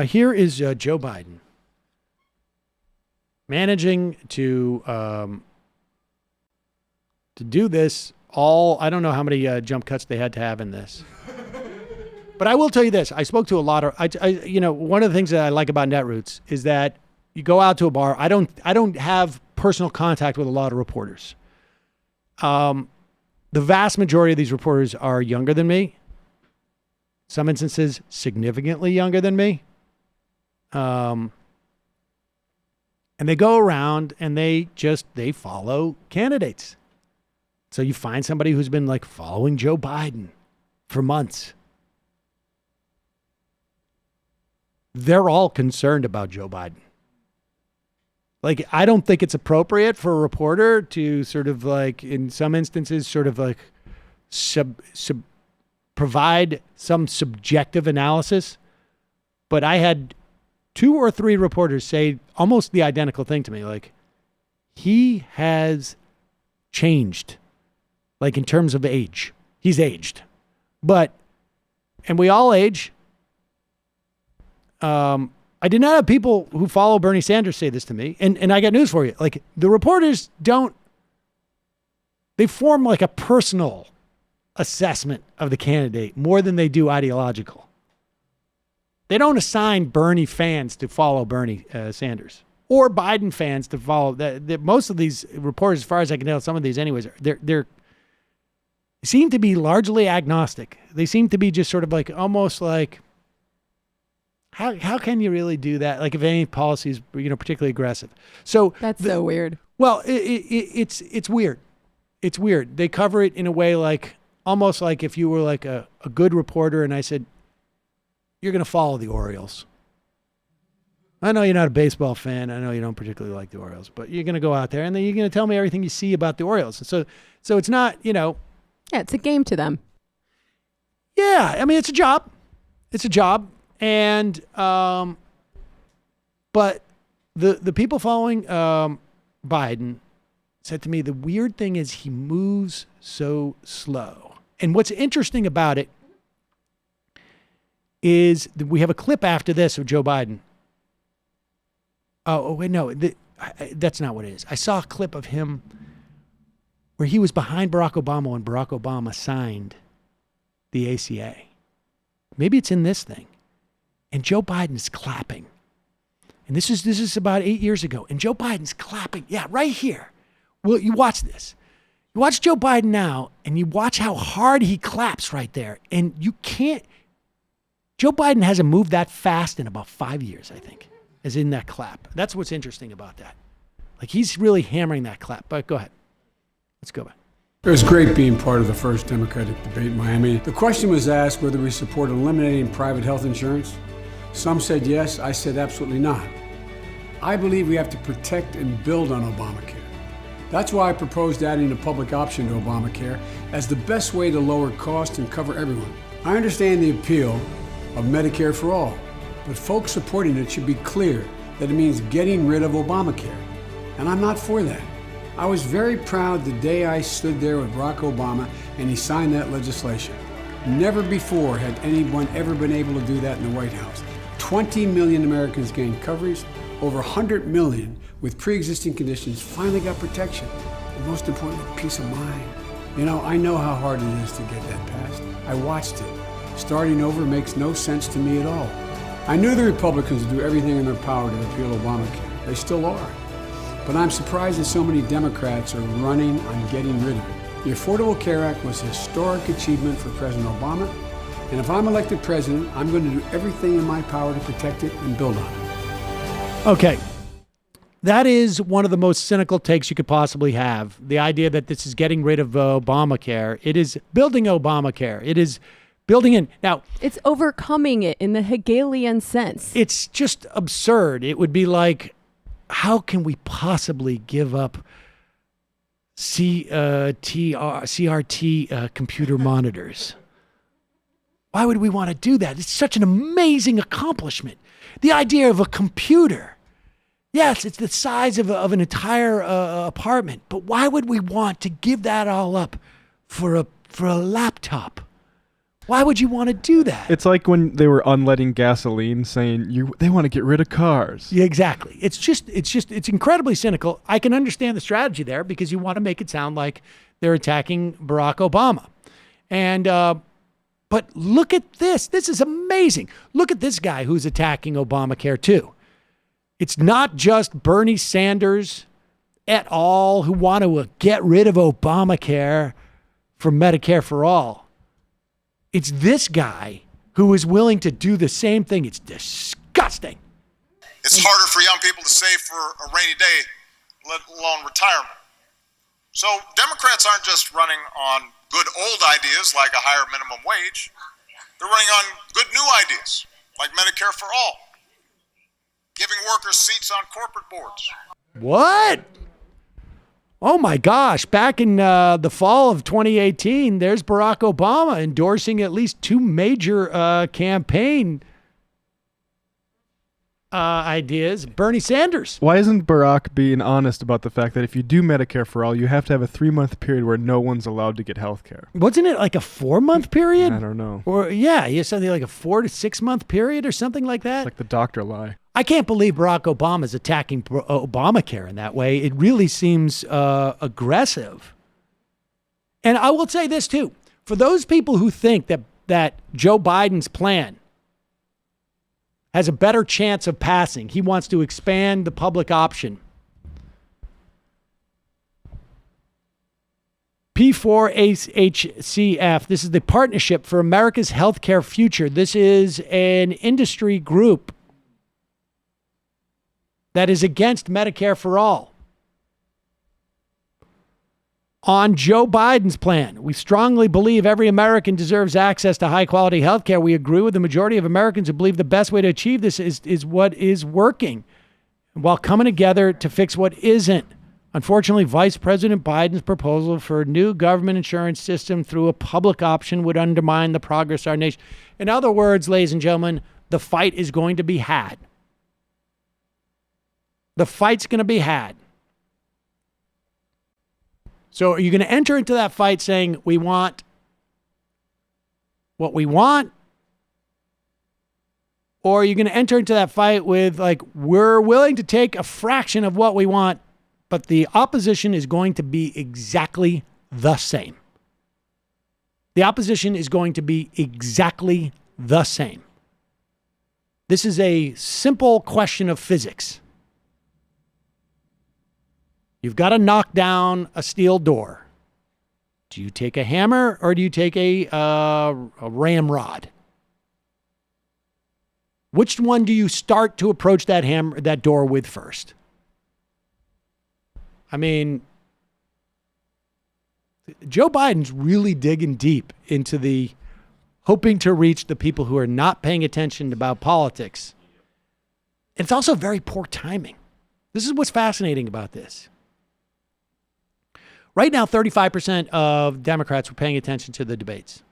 Here is Joe Biden managing to do this all. I don't know how many jump cuts they had to have in this. But I will tell you this. I spoke to a lot of, one of the things that I like about Netroots is that you go out to a bar. I don't have personal contact with a lot of reporters. The vast majority of these reporters are younger than me. Some instances, significantly younger than me. And they go around and they follow candidates. So you find somebody who's been like following Joe Biden for months. They're all concerned about Joe Biden. Like, I don't think it's appropriate for a reporter to sort of like, in some instances, sort of like provide some subjective analysis. But I had 2 or 3 reporters say almost the identical thing to me. Like, he has changed, like in terms of age. He's aged. And we all age. I did not have people who follow Bernie Sanders say this to me. And I got news for you. Like, the reporters they form like a personal assessment of the candidate more than they do ideological. They don't assign Bernie fans to follow Bernie Sanders or Biden fans to follow. Most of these reporters, as far as I can tell, some of these anyways, they seem to be largely agnostic. They seem to be just sort of like almost like, how can you really do that? Like, if any policy is, particularly aggressive. So that's so weird. Well, it's weird. It's weird. They cover it in a way like, almost like if you were like a good reporter and I said, you're going to follow the Orioles. I know you're not a baseball fan. I know you don't particularly like the Orioles, but you're going to go out there and then you're going to tell me everything you see about the Orioles. So it's not, Yeah, it's a game to them. Yeah. I mean, it's a job. It's a job. And, but the people following Biden said to me, the weird thing is he moves so slow. And what's interesting about it is that we have a clip after this of Joe Biden. Oh wait, no, that's not what it is. I saw a clip of him where he was behind Barack Obama when Barack Obama signed the ACA. Maybe it's in this thing. And Joe Biden's clapping. And this is about 8 years ago. And Joe Biden's clapping. Yeah, right here. Well, you watch this. You watch Joe Biden now, and you watch how hard he claps right there. And you can't. Joe Biden hasn't moved that fast in about 5 years, I think, as in that clap. That's what's interesting about that. Like, he's really hammering that clap. But go ahead. Let's go back. It was great being part of the first Democratic debate in Miami. The question was asked whether we support eliminating private health insurance. Some said yes, I said absolutely not. I believe we have to protect and build on Obamacare. That's why I proposed adding a public option to Obamacare as the best way to lower costs and cover everyone. I understand the appeal of Medicare for all, but folks supporting it should be clear that it means getting rid of Obamacare. And I'm not for that. I was very proud the day I stood there with Barack Obama and he signed that legislation. Never before had anyone ever been able to do that in the White House. 20 million Americans gained coverage. Over 100 million with pre-existing conditions finally got protection. And most importantly, peace of mind. I know how hard it is to get that passed. I watched it. Starting over makes no sense to me at all. I knew the Republicans would do everything in their power to repeal Obamacare. They still are. But I'm surprised that so many Democrats are running on getting rid of it. The Affordable Care Act was a historic achievement for President Obama. And if I'm elected president, I'm going to do everything in my power to protect it and build on it. Okay. That is one of the most cynical takes you could possibly have. The idea that this is getting rid of Obamacare. It is building Obamacare. It is building in. Now, it's overcoming it in the Hegelian sense. It's just absurd. It would be like, how can we possibly give up CRT computer monitors? Why would we want to do that? It's such an amazing accomplishment. The idea of a computer. Yes, it's the size of an entire apartment. But why would we want to give that all up for a laptop? Why would you want to do that? It's like when they were unleading gasoline, saying they want to get rid of cars. Yeah, exactly. It's incredibly cynical. I can understand the strategy there because you want to make it sound like they're attacking Barack Obama. And but look at this. This is amazing. Look at this guy who's attacking Obamacare too. It's not just Bernie Sanders et al. Who want to get rid of Obamacare from Medicare for all. It's this guy who is willing to do the same thing. It's disgusting. It's harder for young people to save for a rainy day, let alone retirement. So Democrats aren't just running on good old ideas like a higher minimum wage. They're running on good new ideas like Medicare for all, giving workers seats on corporate boards. What? Oh my gosh. Back in the fall of 2018, there's Barack Obama endorsing at least two major campaign ideas. Bernie Sanders. Why isn't Barack being honest about the fact that if you do Medicare for all, you have to have a 3-month period where no one's allowed to get health care? Wasn't it like a 4-month period? I don't know. Or yeah, you had something like a 4 to 6 month period or something like that. It's like the doctor lie. I can't believe Barack Obama is attacking Obamacare in that way. It really seems aggressive. And I will say this too. For those people who think that Joe Biden's plan has a better chance of passing, he wants to expand the public option. P4HCF, this is the Partnership for America's Healthcare Future. This is an industry group that is against Medicare for all. On Joe Biden's plan, we strongly believe every American deserves access to high-quality health care. We agree with the majority of Americans who believe the best way to achieve this is what is working, while coming together to fix what isn't. Unfortunately, Vice President Biden's proposal for a new government insurance system through a public option would undermine the progress of our nation. In other words, ladies and gentlemen, the fight is going to be had. The fight's going to be had. So are you going to enter into that fight saying we want what we want? Or are you going to enter into that fight with like, we're willing to take a fraction of what we want, but the opposition is going to be exactly the same. The opposition is going to be exactly the same. This is a simple question of physics. You've got to knock down a steel door. Do you take a hammer or do you take a ramrod? Which one do you start to approach that door with first? I mean, Joe Biden's really digging deep into the hoping to reach the people who are not paying attention about politics. It's also very poor timing. This is what's fascinating about this. Right now, 35% of Democrats were paying attention to the debates.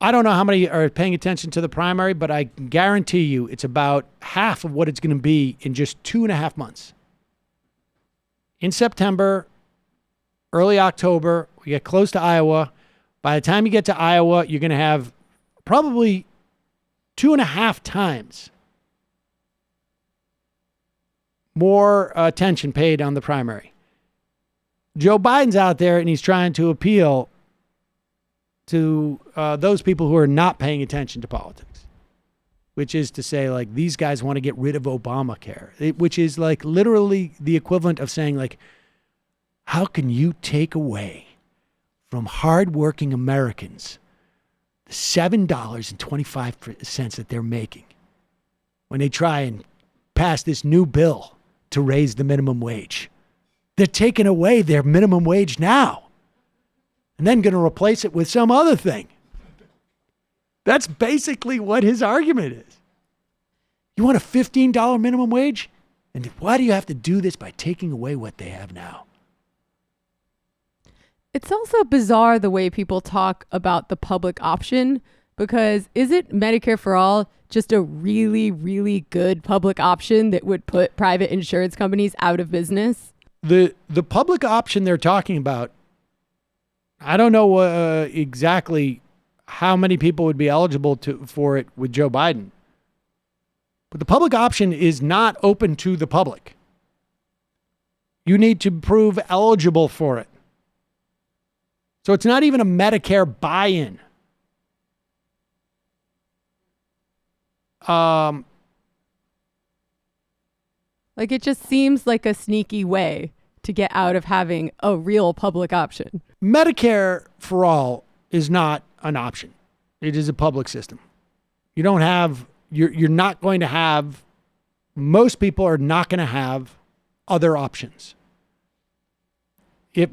I don't know how many are paying attention to the primary, but I guarantee you it's about half of what it's going to be in just 2.5 months. In September, early October, we get close to Iowa. By the time you get to Iowa, you're going to have probably 2.5 times more attention paid on the primary. Joe Biden's out there and he's trying to appeal to those people who are not paying attention to politics, which is to say, like, these guys want to get rid of Obamacare, which is like literally the equivalent of saying, like, how can you take away from hardworking Americans the $7.25 that they're making when they try and pass this new bill to raise the minimum wage? They're taking away their minimum wage now and then going to replace it with some other thing. That's basically what his argument is. You want a $15 minimum wage? And why do you have to do this by taking away what they have now? It's also bizarre the way people talk about the public option, because isn't Medicare for all just a really, really good public option that would put private insurance companies out of business? The public option they're talking about, I don't know exactly how many people would be eligible for it with Joe Biden. But the public option is not open to the public. You need to prove eligible for it. So it's not even a Medicare buy-in. Like, it just seems like a sneaky way to get out of having a real public option. Medicare for all is not an option. It is a public system. You don't have, you're not going to have, most people are not going to have other options.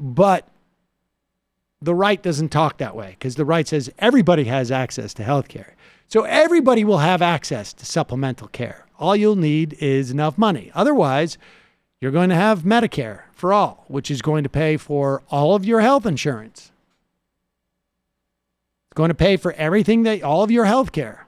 But the right doesn't talk that way, because the right says everybody has access to health care. So everybody will have access to supplemental care. All you'll need is enough money. Otherwise, you're going to have Medicare for all, which is going to pay for all of your health insurance. It's going to pay for everything all of your health care.